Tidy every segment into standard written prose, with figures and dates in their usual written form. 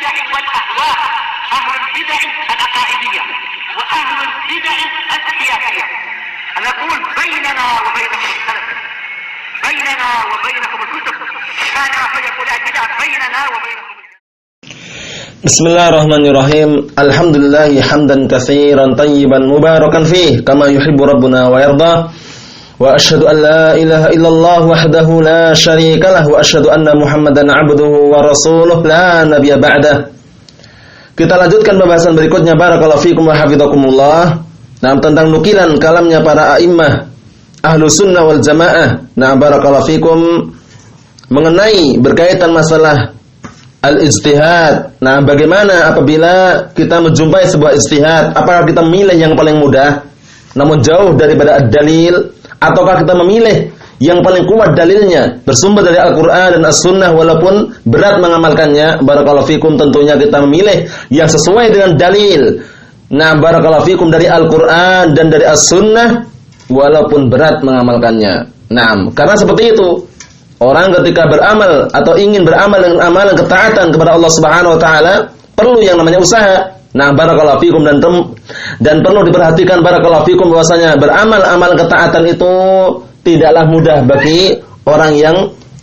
البدع والأهواء، أهل البدع العقائدية وأهل البدع السياسية. نقول بيننا وبينكم السلف، بيننا وبينكم الكتب، كان فيقول البدع بيننا وبينكم. Bismillahirrahmanirrahim. Alhamdulillahi hamdan katsiran tayyiban mubarakan fih kama yuhibbu rabbuna wa yarda. Wa asyhadu an la ilaha illallah wahdahu la syarika lahu wa asyhadu anna Muhammadan 'abduhu wa rasuluhu la nabiyya ba'dah. Kita lanjutkan pembahasan berikutnya, barakallahu fikum wa hafizakumullah. Nah, tentang nukilan kalamnya para a'immah Ahlus Sunnah wal Jamaah. Nah, barakallahu fikum, mengenai berkaitan masalah al-ijtihad. Nah, bagaimana apabila kita menjumpai sebuah ijtihad? Apakah kita memilih yang paling mudah namun jauh daripada ad-dalil, ataukah kita memilih yang paling kuat dalilnya bersumber dari Al-Qur'an dan As-Sunnah walaupun berat mengamalkannya? Barakallahu fikum, tentunya kita memilih yang sesuai dengan dalil. Nah, barakallahu fikum, dari Al-Qur'an dan dari As-Sunnah walaupun berat mengamalkannya. Nah, karena seperti itu orang ketika beramal atau ingin beramal dengan amalan ketaatan kepada Allah Subhanahu wa taala perlu yang namanya usaha. Nah, barakallahu fikum, dan perlu diperhatikan barakallahu fikum bahwasanya beramal amalan ketaatan itu tidaklah mudah bagi orang yang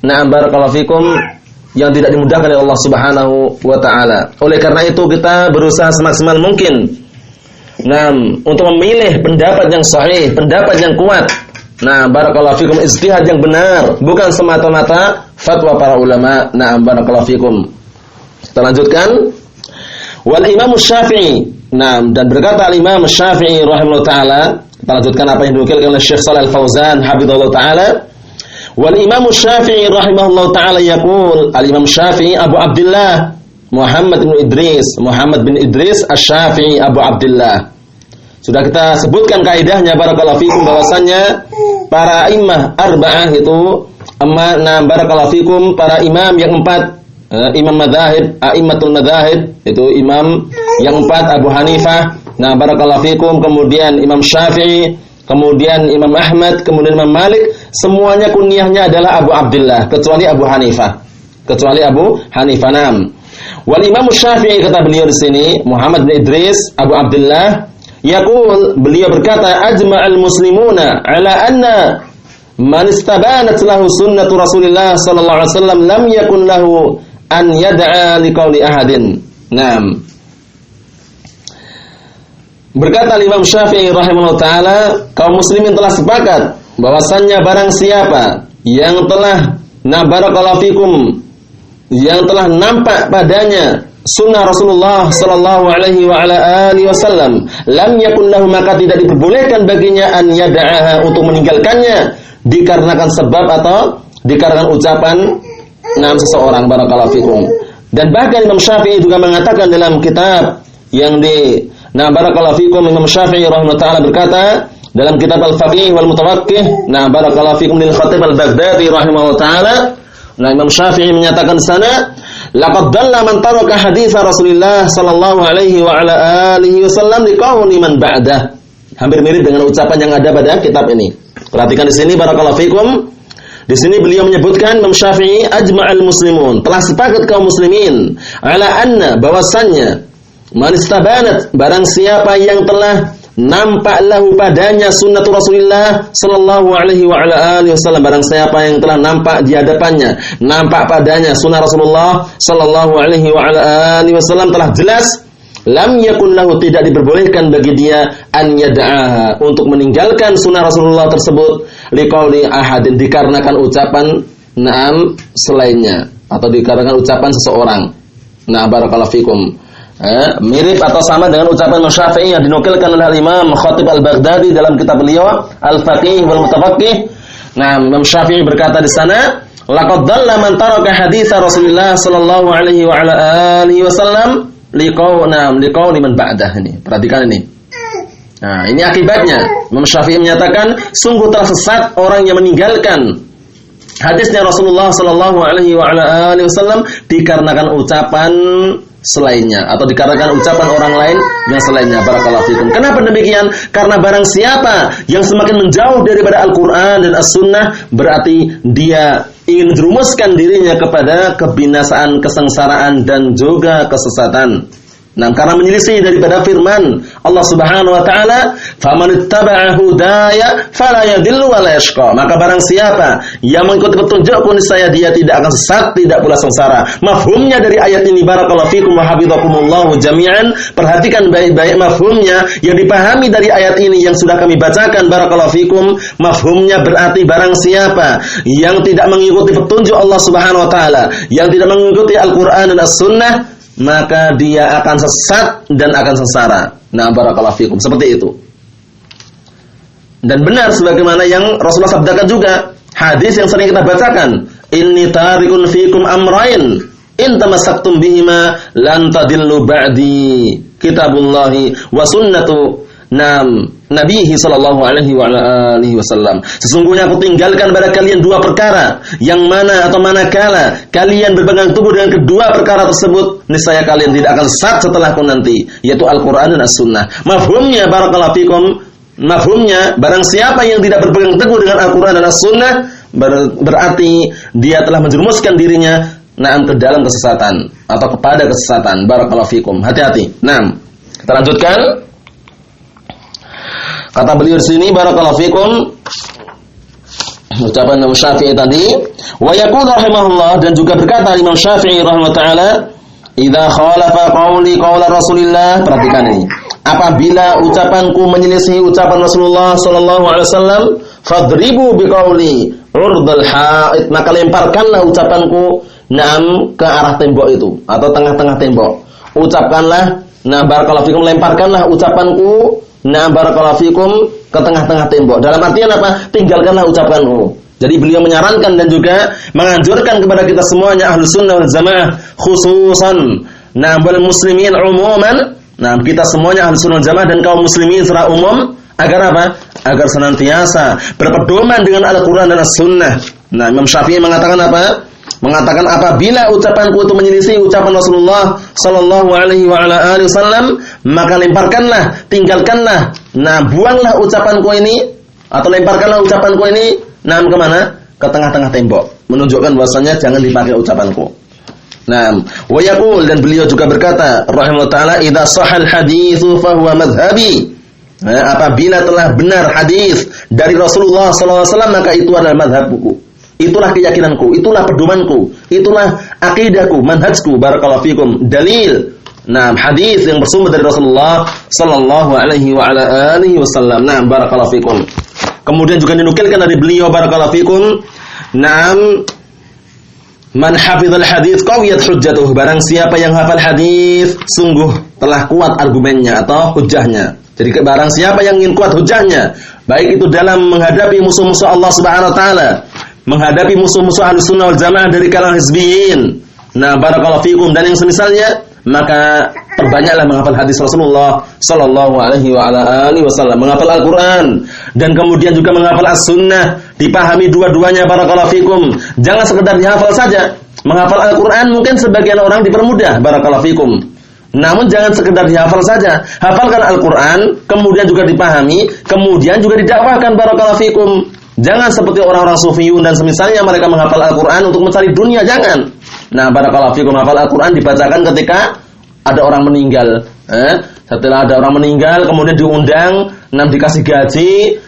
barakallahu fikum yang tidak dimudahkan oleh Allah Subhanahu wa taala. Oleh karena itu kita berusaha semaksimal mungkin untuk memilih pendapat yang sahih, pendapat yang kuat. Nah, barakallahu fikum, ijtihad yang benar, bukan semata-mata fatwa para ulama. Nah, barakallahu fikum. Kita lanjutkan. Wal Imam Syafi'i. Nah, dan berkata al-Imam Syafi'i rahimahullah taala, kita lanjutkan apa yang dinukilkan oleh Syekh Shalih Al-Fauzan hafizahullah taala. Wal Imam Syafi'i rahimahullah taala yaqul, al-Imam Syafi'i Abu Abdullah Muhammad bin Idris Asy-Syafi'i Abu Abdullah. Sudah kita sebutkan kaidahnya barakallahu fikum bahwasanya para imam arba'ah itu barakallahu fikum, para imam yang empat, imam madzhab, a'immatul madzhab, itu imam yang empat, Abu Hanifah, barakallahu fikum, kemudian Imam Syafi'i, kemudian Imam Ahmad, kemudian Imam Malik, semuanya kunyahnya adalah Abu Abdullah kecuali Abu Hanifah. Wal Imam Syafi'i, kata beliau di sini, Muhammad bin Idris Abu Abdullah, yaqul, beliau berkata, ajma'al muslimuna ala anna man istabanat lahu sunnatu Rasulillah sallallahu alaihi wasallam lam yakun lahu an yad'a liqauli ahadin. Naam. Berkata Imam Syafi'i rahimahullah taala, kaum muslimin telah sepakat bahwasannya barang siapa yang telah barakallahu fikum, yang telah nampak padanya sunnah Rasulullah sallallahu alaihi wa ala alihi wasallam, lam yakun lahu, maka tidak diperbolehkan baginya an yad'aha, untuk meninggalkannya dikarenakan sebab atau dikarenakan ucapan seseorang, barakallahu fikum. Dan bahkan Imam Syafi'i juga mengatakan dalam kitab yang barakallahu fikum, Imam Syafi'i rahimahullah taala berkata dalam kitab Al-Faqih wal Mutawaqqih, barakallahu fikum, lil Khatib Al-Baghdadi rahimahullah taala, Imam Syafi'i menyatakan sana, laqad dalla man taraka hadits Rasulillah sallallahu alaihi wa ala alihi wasallam liqauli man ba'dah. Hampir mirip dengan ucapan yang ada pada kitab ini. Perhatikan di sini barakallahu fikum. Di sini beliau menyebutkan, Imam Syafi'i, ajma'al muslimun, telah sepakat kaum muslimin, ala anna, bahwasannya, man istabanat, barang siapa yang telah nampak lahu padanya sunnatu Rasulillah sallallahu alaihi wa ala alihi wasallam, barang siapa yang telah nampak di hadapannya, nampak padanya sunnah Rasulullah sallallahu alaihi wa ala alihi wasallam telah jelas, lam yakun lahu, tidak diperbolehkan bagi dia an yad'aha, untuk meninggalkan sunnah Rasulullah tersebut, liqauli ahadin, dikarenakan ucapan selainnya, atau dikarenakan ucapan seseorang. Barakallahu fikum. Mirip atau sama dengan ucapan Imam Syafi'i yang dinukilkan oleh Imam Khatib Al-Baghdadi dalam kitab beliau Al-Faqih wal Mutawaqqih. Imam Syafi'i berkata di sana, laqad dalla man taraka hadits Rasulullah sallallahu alaihi wa ala alihi wasallam liqauli man ba'dah. Ini, perhatikan ini. Ini akibatnya. Imam Syafi'i menyatakan, sungguh telah sesat orang yang meninggalkan hadisnya Rasulullah sallallahu alaihi wa ala alihi wasallam dikarenakan ucapan selainnya, atau dikarenakan ucapan orang lain yang selainnya. Barakallahu fikum. Kenapa demikian? Karena barang siapa yang semakin menjauh daripada Al-Qur'an dan As-Sunnah, berarti dia ingin menjerumuskan dirinya kepada kebinasaan, kesengsaraan dan juga kesesatan. Nah, karena menyelisih daripada firman Allah Subhanahu wa taala, "Faman ittaba'a hudaya fala yadhillu wa la yashqa." Maka barang siapa yang mengikuti petunjukku niscaya dia tidak akan sesat, tidak pula sengsara. Mafhumnya dari ayat ini barakallahu fikum wa hafizakumullahu jami'an. Perhatikan baik-baik mafhumnya yang dipahami dari ayat ini yang sudah kami bacakan barakallahu fikum. Mafhumnya berarti barang siapa yang tidak mengikuti petunjuk Allah Subhanahu wa taala, yang tidak mengikuti Al-Qur'an dan As-Sunnah, maka dia akan sesat dan akan sengsara. Nah, barakallahu fikum, seperti itu. Dan benar sebagaimana yang Rasulullah sabdakan juga, hadis yang sering kita bacakan, "Inni tarikun fikum amrain, in tamassaktum bihima lan tadillu ba'di, kitabullahi wa sunnatu Nabihi sallallahu alaihi wa alihi wasallam." Sesungguhnya aku tinggalkan pada kalian dua perkara, yang mana atau manakala kalian berpegang teguh dengan kedua perkara tersebut, niscaya kalian tidak akan sesat setelahku nanti, yaitu Al-Qur'an dan As-Sunnah. Mafhumnya barakallahu fikum, mafhumnya barang siapa yang tidak berpegang teguh dengan Al-Qur'an dan As-Sunnah, berarti dia telah menjerumuskan dirinya ke dalam kesesatan atau kepada kesesatan. Barakallahu fikum. Hati-hati. Nah, kita lanjutkan. Kata beliau di sini barakallahu fikum, ucapan Imam Syafi'i tadi, wa yaqulu rahimahullah, dan juga berkata Imam Syafi'i rahimahullah taala, idza khalafa qawli qawla Rasulillah. Perhatikan ini. Apabila ucapanku menyelisih ucapan Rasulullah sallallahu alaihi wasallam, fadribu biqauli urdal haid, maka lemparkanlah ucapanku ke arah tembok itu atau tengah-tengah tembok. Ucapkanlah, barakallahu fikum, lemparkanlah ucapanku barakallahu fikum ke tengah-tengah tembok. Dalam artian apa? Tinggalkanlah ucapanku. Jadi beliau menyarankan dan juga menganjurkan kepada kita semuanya Ahlus Sunnah wal Jamaah khususan wal muslimin umuman. Kita semuanya Ahlus Sunnah wal Jamaah dan kaum muslimin secara umum agar apa? Agar senantiasa berpedoman dengan Al-Qur'an dan As-Sunnah. Imam Syafi'i mengatakan apa? Mengatakan apabila ucapanku itu menyelisih ucapan Rasulullah sallallahu alaihi wa ala alihi wasallam, maka lemparkanlah, tinggalkanlah, buanglah ucapanku ini atau lemparkanlah ucapanku ini kemana? Ke tengah-tengah tembok, menunjukkan bahwasanya jangan dipakai ucapanku. Wa yaqul, dan beliau juga berkata rahimahullah taala, idza sahal haditsu fa huwa madhhabi. Apabila telah benar hadis dari Rasulullah sallallahu alaihi wasallam, maka itu adalah mazhabku. Itulah keyakinanku, itulah pedomanku, itulah akidahku, manhajku. Barakallahu fikum. Dalil. Hadis yang bersumber dari Rasulullah sallallahu alaihi wa ala alihi wasallam. Barakallahu fikum. Kemudian juga dinukilkan dari beliau barakallahu fikum. Man hafizal hadis qawiyat hujjatuh. Barang siapa yang hafal hadis, sungguh telah kuat argumennya atau hujjahnya. Jadi barang siapa yang ingin kuat hujjahnya, baik itu dalam menghadapi musuh-musuh Allah Subhanahu wa taala, menghadapi musuh-musuh Ahlus Sunnah wal Jamaah dari kalangan hizbiyin, barakallahu fikum, dan yang semisalnya, maka perbanyaklah menghafal hadis Rasulullah sallallahu alaihi wa ala alihi wasallam, menghafal Al-Qur'an dan kemudian juga menghafal As-Sunnah, dipahami dua-duanya barakallahu fikum. Jangan sekedar dihafal saja. Menghafal Al-Qur'an mungkin sebagian orang dipermudah barakallahu fikum. Namun jangan sekedar dihafal saja. Hafalkan Al-Qur'an, kemudian juga dipahami, kemudian juga didakwahkan barakallahu fikum. Jangan seperti orang-orang sufiyun dan semisalnya mereka menghafal Al-Qur'an untuk mencari dunia, jangan. Barakallahu fikum, hafal Al-Qur'an dibacakan ketika ada orang meninggal. Setelah ada orang meninggal, kemudian diundang, dikasih gaji,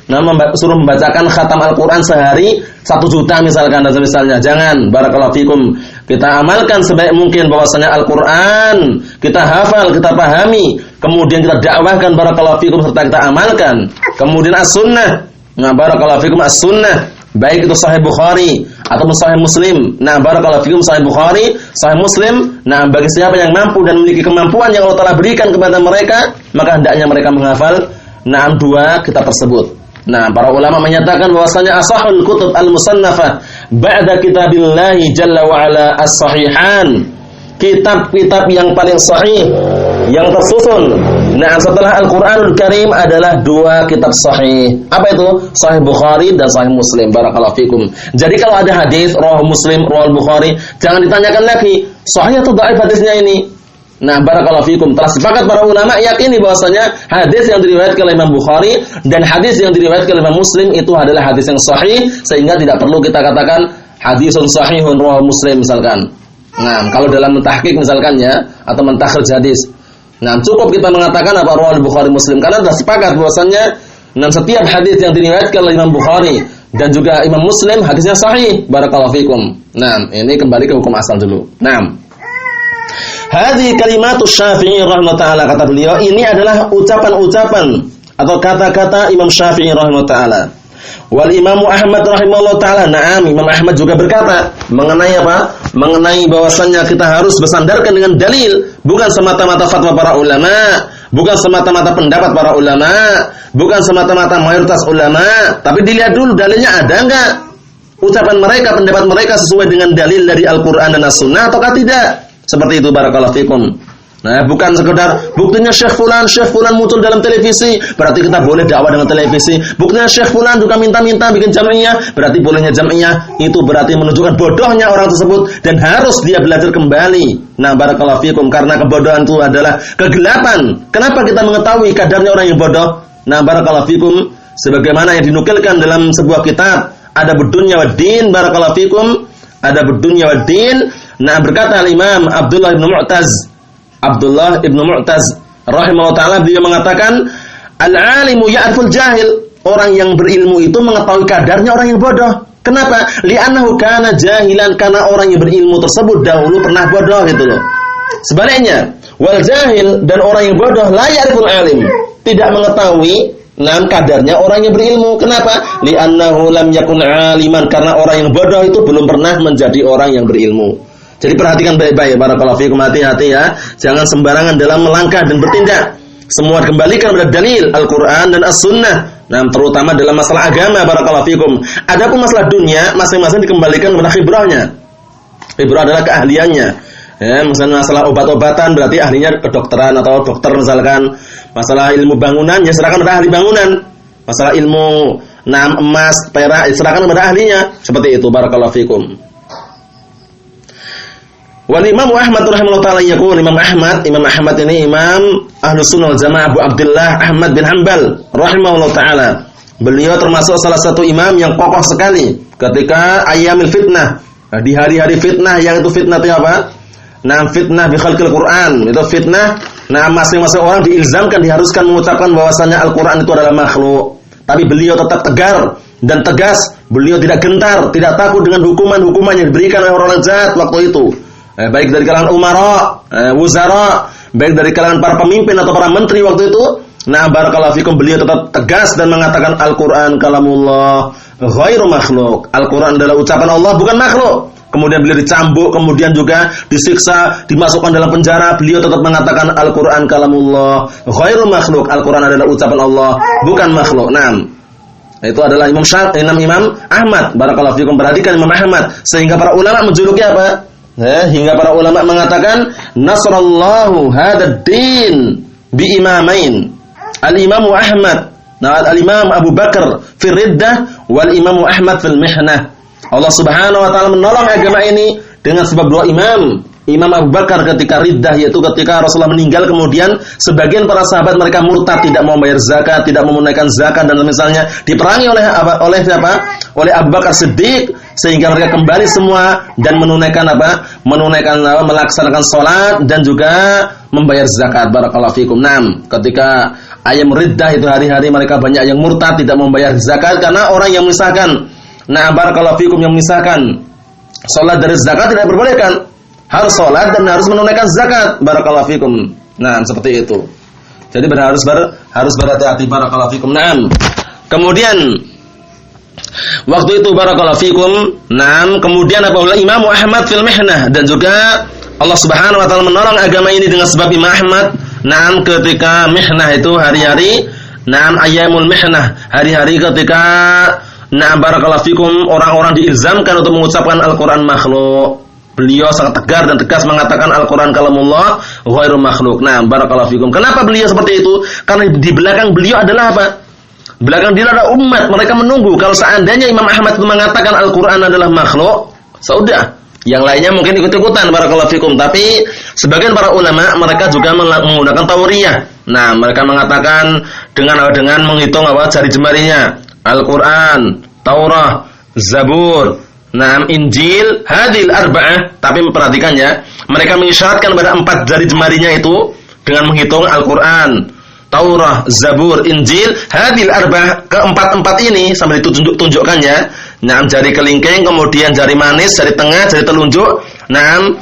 suruh membacakan khatam Al-Qur'an sehari 1 juta misalkan dan semisalnya. Jangan, barakallahu fikum. Kita amalkan sebaik mungkin bahwasanya Al-Qur'an kita hafal, kita pahami, kemudian kita dakwahkan barakallahu fikum serta kita amalkan. Kemudian As-Sunnah. Barakallahu fikum, As-Sunnah, baik itu Sahih Bukhari ataupun Sahih Muslim. Barakallahu fikum, Sahih Bukhari, Sahih Muslim. Bagi siapa yang mampu dan memiliki kemampuan yang Allah Ta'ala berikan kepada mereka, maka hendaknya mereka menghafal 2 kitab tersebut. Para ulama menyatakan bahwasanya asahul kutub al-musannafah ba'da kitabillahi jalla wa ala as-sahihan. Kitab-kitab yang paling sahih yang tersusun setelah Al-Qur'anul Karim adalah 2 kitab sahih. Apa itu? Sahih Bukhari dan Sahih Muslim. Barakallahu fikum. Jadi kalau ada hadis rawahu Muslim, rawahu Bukhari, jangan ditanyakan lagi sahih atau dhaif hadisnya ini. Barakallahu fikum. Telah sepakat para ulama yakini bahwasanya hadis yang diriwayatkan oleh Imam Bukhari dan hadis yang diriwayatkan oleh Imam Muslim itu adalah hadis yang sahih, sehingga tidak perlu kita katakan hadisun sahihun rawahu Muslim misalkan. Nah, kalau dalam mentahqiq misalkan ya atau mentakhrij hadis. Nah, cukup kita mengatakan apa rawahu Bukhari Muslim karena sudah sepakat bahwasannya setiap hadis yang diriwayatkan oleh Imam Bukhari dan juga Imam Muslim hadisnya sahih. Barakallahu fikum. Nah, ini kembali ke hukum asal dulu. Nah, hadhihi kalimatus Syafi'i rahimahullah taala, kata beliau, ini adalah ucapan-ucapan atau kata-kata Imam Syafi'i rahimahullah taala. Wal Imam Ahmad rahimahullah taala, na'am, Imam Ahmad juga berkata mengenai apa? Mengenai bahwasannya kita harus bersandarkan dengan dalil, bukan semata-mata fatwa para ulama, bukan semata-mata pendapat para ulama, bukan semata-mata mayoritas ulama, tapi dilihat dulu dalilnya ada enggak? Ucapan mereka, pendapat mereka sesuai dengan dalil dari Al-Qur'an dan As-Sunnah ataukah tidak? Seperti itu, barakallahu fikum. Nah, bukan sekedar buktinya Syekh Fulan muncul dalam televisi, berarti kita boleh dakwah dengan televisi. Buktinya Syekh Fulan juga minta-minta bikin jam'iyah, berarti bolehnya jam'iyah. Itu berarti menunjukkan bodohnya orang tersebut dan harus dia belajar kembali. Nah, barakallahu fikum, karena kebodohan itu adalah kegelapan. Kenapa kita mengetahui kadarnya orang yang bodoh? Nah, barakallahu fikum, sebagaimana yang dinukilkan dalam sebuah kitab, ada Ad-Dunya wad-Din, barakallahu fikum, ada Ad-Dunya wad-Din. Nah, berkata Imam Abdullah ibn Mu'taz rahimahullah ta'ala, beliau mengatakan al-alimu ya'riful jahil, orang yang berilmu itu mengetahui kadarnya orang yang bodoh. Kenapa? Li'annahu kana jahilan, karena orang yang berilmu tersebut dahulu pernah bodoh gitu loh. Sebaliknya, wal jahil, dan orang yang bodoh la ya'riful alim, tidak mengetahui kadarnya orang yang berilmu. Kenapa? Li'annahu lam yakun aliman, karena orang yang bodoh itu belum pernah menjadi orang yang berilmu. Jadi perhatikan baik-baik, barakallahu fikum, hati-hati ya. Jangan sembarangan dalam melangkah dan bertindak. Semua kembalikan pada dalil Al-Qur'an dan As-Sunnah. Nah, terutama dalam masalah agama, barakallahu fikum. Adapun masalah dunia, masing-masing dikembalikan kepada khibrahnya. Khibrah adalah keahliannya. Ya, misalnya masalah obat-obatan berarti ahlinya kedokteran atau dokter misalkan. Masalah ilmu bangunan ya serahkan pada ahli bangunan. Masalah ilmu emas, perak serahkan pada ahlinya. Seperti itu, barakallahu fikum. Wal Imam Ahmad rahimahullah ta'ala yaqul, Imam Ahmad ini Imam Ahlus Sunnah wal Jamaah Abu Abdullah Ahmad bin Hanbal rahimahullah ta'ala. Beliau termasuk salah satu imam yang kokoh sekali ketika ayamil fitnah. Nah, di hari-hari fitnah, yang itu fitnah itu apa? Nah, fitnah bi khalqil Quran. Itu fitnah, nah masing-masing orang diilzamkan, diharuskan mengucapkan bahwasanya Al-Qur'an itu adalah makhluk. Tapi beliau tetap tegar dan tegas. Beliau tidak gentar, tidak takut dengan hukuman-hukuman yang diberikan oleh orang jahat waktu itu. Baik dari kalangan umara, wuzara, baik dari kalangan para pemimpin atau para menteri waktu itu. Nah, barakallahu fikum, beliau tetap tegas dan mengatakan Al-Qur'an kalamullah ghairu makhluk. Al-Qur'an adalah ucapan Allah, bukan makhluk. Kemudian beliau dicambuk, kemudian juga disiksa, dimasukkan dalam penjara. Beliau tetap mengatakan Al-Qur'an kalamullah ghairu makhluk. Al-Qur'an adalah ucapan Allah, bukan makhluk. Nah, itu adalah Imam Ahmad. Barakallahu fikum, perhatikan Imam Ahmad, sehingga para ulama menjuluki apa? Hingga para ulama mengatakan nasrallahu hadad din bi imamain, al-Imam Ahmad, al-Imam Abu Bakar fi riddah wal Imam Ahmad fil mihnah. Allah Subhanahu wa taala menolong agama ini dengan sebab dua imam. Imam Abu Bakar ketika riddah, yaitu ketika Rasulullah meninggal, kemudian sebagian para sahabat mereka murtad, tidak mau bayar zakat, tidak menunaikan zakat dan misalnya diperangi oleh siapa? Oleh Abu Bakar Siddiq, sehingga mereka kembali semua dan menunaikan melaksanakan salat dan juga membayar zakat. Barakallahu fikum. Ketika ayam riddah itu hari-hari mereka banyak yang murtad, tidak membayar zakat karena orang yang memisahkan. Barakallahu fikum, yang memisahkan salat dari zakat tidak diperbolehkan. Harus sholat dan harus menunaikan zakat. Barakallahu fikum. Seperti itu. Jadi harus berhati-hati. Barakallahu fikum. Kemudian waktu itu barakallahu fikum. Kemudian apa? Imam Ahmad fil mihnah, dan juga Allah Subhanahu wa taala menolong agama ini dengan sebab Imam Ahmad. Ketika mihnah itu hari-hari, ayyamul mihnah, hari-hari ketika barakallahu fikum orang-orang diilzamkan untuk mengucapkan Al-Qur'an makhluk. Beliau sangat tegar dan tegas mengatakan Al-Qur'an kalamullah ghairu makhluk. Barakallahu fikum. Kenapa beliau seperti itu? Karena di belakang beliau adalah apa? Belakang dia ada umat, mereka menunggu. Kalau seandainya Imam Ahmad itu mengatakan Al-Qur'an adalah makhluk, sudah. Yang lainnya mungkin ikut-ikutan, barakallahu fikum. Tapi sebagian para ulama mereka juga menggunakan tauriyah. Mereka mengatakan dengan menghitung jari jemarinya. Al-Qur'an, Taurah, Zabur, Injil, hadil arba'ah, tapi perhatikannya, mereka mengisyaratkan pada 4 jari jemarinya itu dengan menghitung Al-Qur'an, Taurah, Zabur, Injil, hadil arba'ah, keempat-empat ini sambil ditunjukkannya. Jari kelingking, kemudian jari manis, jari tengah, jari telunjuk.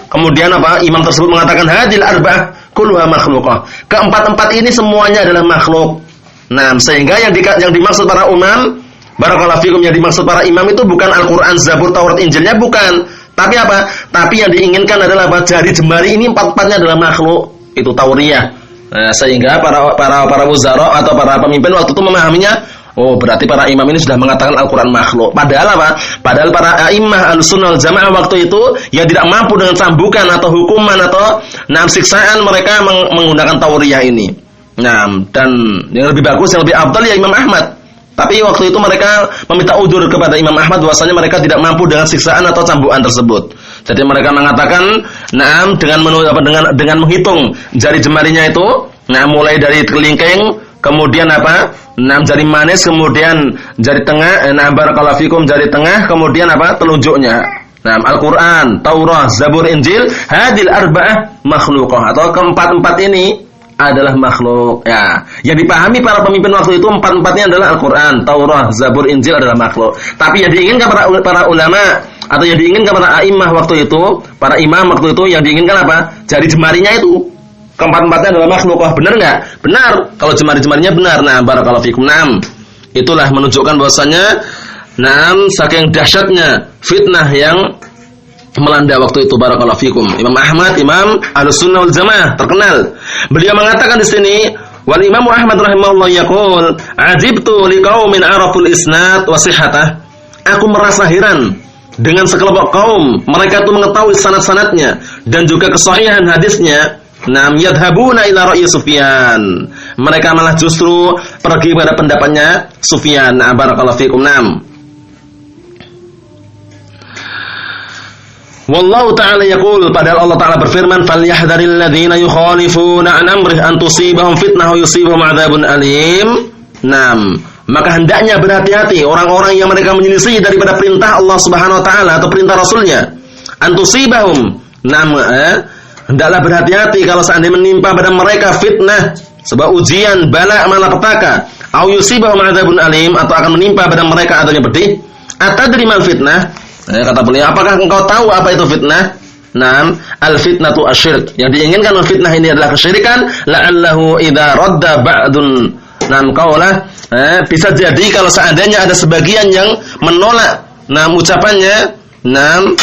Kemudian imam tersebut mengatakan hadil arba'ah kulluha makhluqah. Keempat-empat ini semuanya adalah makhluk. Sehingga yang dimaksud para imam, barakallahu fikum, yang dimaksud para imam itu bukan Al-Qur'an, Zabur, Taurat, Injilnya bukan. Tapi apa? Tapi yang diinginkan adalah jari jemari ini empat-empatnya adalah makhluk. Itu tauriyah. Sehingga para wuzara atau para pemimpin waktu itu memahaminya, oh berarti para imam ini sudah mengatakan Al-Qur'an makhluk. Padahal apa? Padahal para a'immah Ahlussunnah wal Jamaah waktu itu yang tidak mampu dengan cambukan atau hukuman atau siksaan, mereka menggunakan tauriyah ini. Dan yang lebih bagus, yang lebih afdal ya Imam Ahmad. Tapi waktu itu mereka meminta udzur kepada Imam Ahmad bahwasanya mereka tidak mampu dengan siksaan atau cambukan tersebut. Jadi mereka mengatakan, dengan menghitung jari jemarinya itu, mulai dari kelingking, kemudian jari manis, kemudian jari tengah, barakallahu fikum, jari tengah, kemudian telunjuknya. Al-Qur'an, Taurah, Zabur, Injil, hadil arba'ah makhluqah, atau keempat-empat ini adalah makhluk. Ya, yang dipahami para pemimpin waktu itu empat-empatnya adalah Al-Qur'an, Taurah, Zabur, Injil adalah makhluk. Tapi yang diinginkan para ulama atau yang diinginkan para a'immah waktu itu, para imam waktu itu, yang diinginkan apa? Jari jemarinya itu keempat-empatnya adalah makhluk. Oh, benar enggak? Benar. Kalau jemari-jemarinya benar. Barakallahu fikum. Itulah menunjukkan bahwasanya saking dahsyatnya fitnah yang melanda waktu itu, barakallahu fikum. Imam Ahmad, Imam Ahlussunnah wal Jamaah terkenal. Beliau mengatakan di sini, wal Imam Ahmad rahimahullah yaqul, "Ajibtu liqaumin araful isnad wa sihhatah." Aku merasa heran dengan sekelompok kaum, mereka itu mengetahui sanad-sanadnya dan juga kesahihan hadisnya. Yadhabuna ila ra'yi Sufyan. Mereka malah justru pergi pada pendapatnya Sufyan. Barakallahu fikum. Wallahu ta'ala yaqul, padahal Allah Ta'ala berfirman, falyahdharil ladzina yukhalifuna an amrih an tusibahum fitnah wa yusibahum adzabun alim. Maka hendaknya berhati-hati orang-orang yang mereka menyelisih daripada perintah Allah Subhanahu wa taala atau perintah Rasulnya. An tusibahum. Hendaklah berhati-hati kalau seandainya menimpa pada mereka fitnah, sebuah ujian, bala, malapetaka, au yusibahum adzabun alim, atau akan menimpa pada mereka adanya pedih. Atadri mal fitnah? Kata beliau, apakah engkau tahu apa itu fitnah? Al-fitnatu asyirk. Yang diinginkan fitnah ini adalah kesyirikan. La'allahu idza radda ba'dun qaulah. Bisa jadi kalau seandainya ada sebagian yang menolak ucapannya,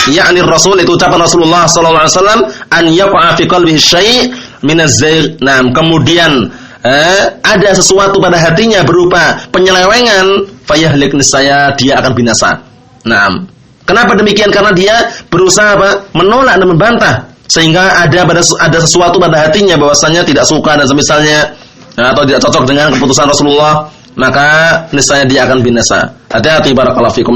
yakni Rasul, itu ucapan Rasulullah sallallahu alaihi wasallam, an yaqa fi qalbihi syai' min az-zayg. Kemudian ada sesuatu pada hatinya berupa penyelewengan, fayahlik, niscaya dia akan binasa. Kenapa demikian? Karena dia berusaha menolak dan membantah, sehingga ada sesuatu pada hatinya bahwasanya tidak suka dan semisalnya, atau tidak cocok dengan keputusan Rasulullah, maka niscaya dia akan binasa. Hati-hati, barakallahu fikum.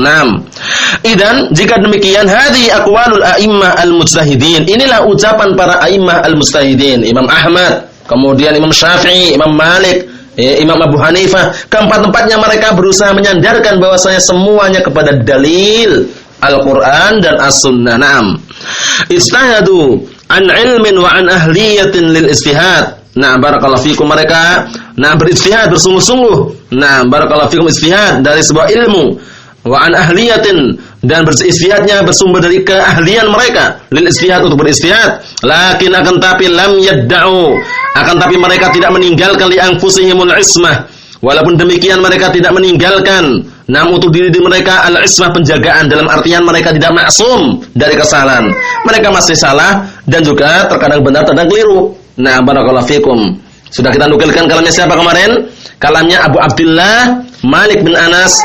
Idan, jika demikian, hadhi aqwalul a'immah al-mujtahidin. Inilah ucapan para a'immah al-mujtahidin. Imam Ahmad, kemudian Imam Syafi'i, Imam Malik, Imam Abu Hanifah. Keempat-empatnya mereka berusaha menyandarkan bahwasanya semuanya kepada dalil Al-Quran dan As-Sunnah. Ijtahadu an ilmin wa an ahliyatin lil ijtihad. Barakallahu fikum, mereka berijtihad, bersungguh-sungguh. Barakallahu fikum, ijtihad dari sebuah ilmu, wa an ahliyatin, dan berijtihadnya bersumber dari keahlian mereka, lil ijtihad, untuk berijtihad. Lakin akan tapi lam yadda'u, akan tapi mereka tidak meninggalkan li anfusihimul ismah. Walaupun demikian mereka tidak meninggalkan untuk diri mereka al-ismah, penjagaan, dalam artian mereka tidak maksum dari kesalahan. Mereka masih salah dan juga terkadang benar, terkadang keliru. Barakallahu fikum. Sudah kita nukilkan kalamnya siapa kemarin? Kalamnya Abu Abdullah Malik bin Anas.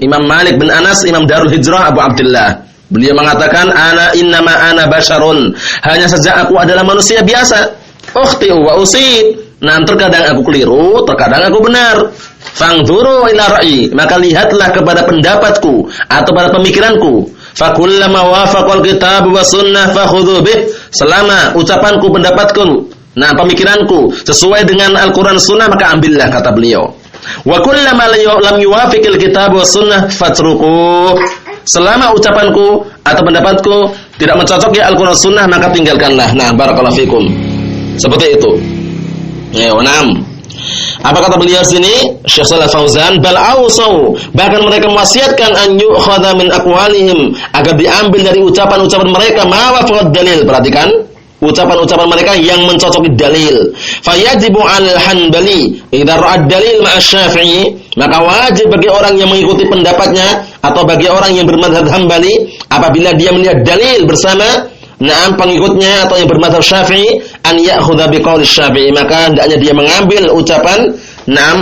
Imam Malik bin Anas, Imam Darul Hijrah Abu Abdullah. Beliau mengatakan, innama ana basyarun. Hanya saja aku adalah manusia biasa. Ukhti'u wa usib. Terkadang aku keliru, terkadang aku benar. Fangduru ila ra'yi, maka lihatlah kepada pendapatku atau pada pemikiranku. Fakullama wafaqal kitab wa sunnah fakhudhu bih. Selama ucapanku, pendapatku, pemikiranku sesuai dengan Al-Quran Sunnah, maka ambillah, kata beliau. Wa kullama lam yuwafiqil kitab wa sunnah fatrukuh. selama ucapanku atau pendapatku tidak mencocoki Al-Qur'an Sunnah, maka tinggalkanlah. Nah, barakallahu fikum. Seperti itu. Ya, 6. Apa kata beliau sini? Syekh Shalih Fauzan, bal ausau, bahkan mereka mewasiatkan an yu'khadha min aqwalihim, agar diambil dari ucapan-ucapan mereka ma wafaqad dalil. Perhatikan, ucapan-ucapan mereka yang mencocoki dalil. Fayajibu 'alal Hanbali idza ra'a dalil ma'a Syafi'i, maka wajib bagi orang yang mengikuti pendapatnya atau bagi orang yang bermadzhab Hambali, apabila dia melihat dalil bersama pengikutnya atau yang bermadzhab Syafi'i, an ya'khudha biqauli Syafi'i, maka hendaknya dia mengambil ucapan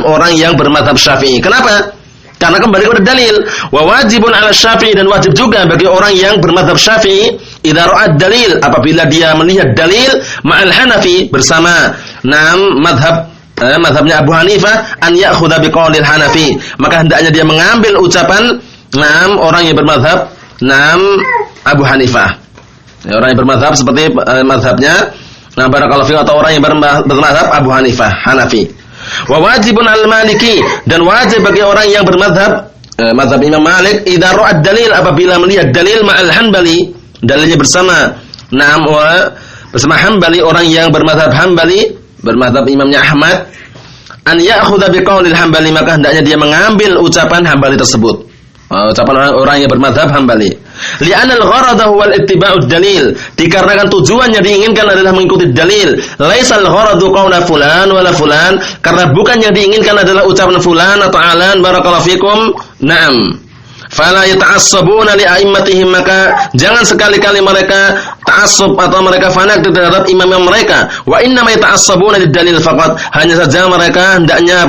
orang yang bermadzhab Syafi'i. Kenapa? Karena kembali kepada dalil. Wa wajibun 'ala Syafi'i, dan wajib juga bagi orang yang bermadzhab Syafi'i idza ra'a dalil, apabila dia melihat dalil ma'al Hanafi, bersama mazhabnya Abu Hanifah, an ya'khudha biqaulil Hanafi, maka hendaknya dia mengambil ucapan orang yang bermadzhab Abu Hanifah. Ya, orang yang bermadzhab seperti mazhabnya barakallahu fiikum, atau orang yang bermadzhab Abu Hanifah, Hanafi. Wa wajibun al-Maliki, dan wajib bagi orang yang bermadzhab mazhab Imam Malik idza ra'a dalil, apabila melihat dalil ma'al Hanbali, dalilnya bersama bersama Hanbali, orang yang bermadzhab Hanbali, bermadzhab Imamnya Ahmad, an ya'khudha biqaulil Hanbali, maka hendaknya dia mengambil ucapan Hanbali tersebut. Ucapan orang yang bermadzhab Hanbali. Li'anal gharada huwal ittiba'ud dalil, dikarenakan tujuannya diinginkan adalah mengikuti dalil. Laisal gharadu qaula fulan wala fulan, karena bukan yang diinginkan adalah ucapan fulan atau alan, barakallahu fikum. Fala yata'assabuna li a'immatihim, maka jangan sekali-kali mereka ta'assub atau mereka fanatik terhadap imam mereka. Wa inna ma yata'assabuna lid-dalil faqat, hanya saja mereka hendaknya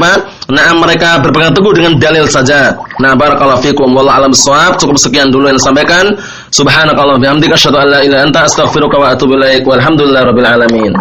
mereka berpegang teguh dengan dalil saja. Barakallahu fikum, wallahu a'lam bissawab. Cukup sekian dulu yang disampaikan. Subhanakallahumma bihamdika asyhadu an la ilaha illa anta astaghfiruka wa atubu ilaik. Walhamdulillahirabbil alamin.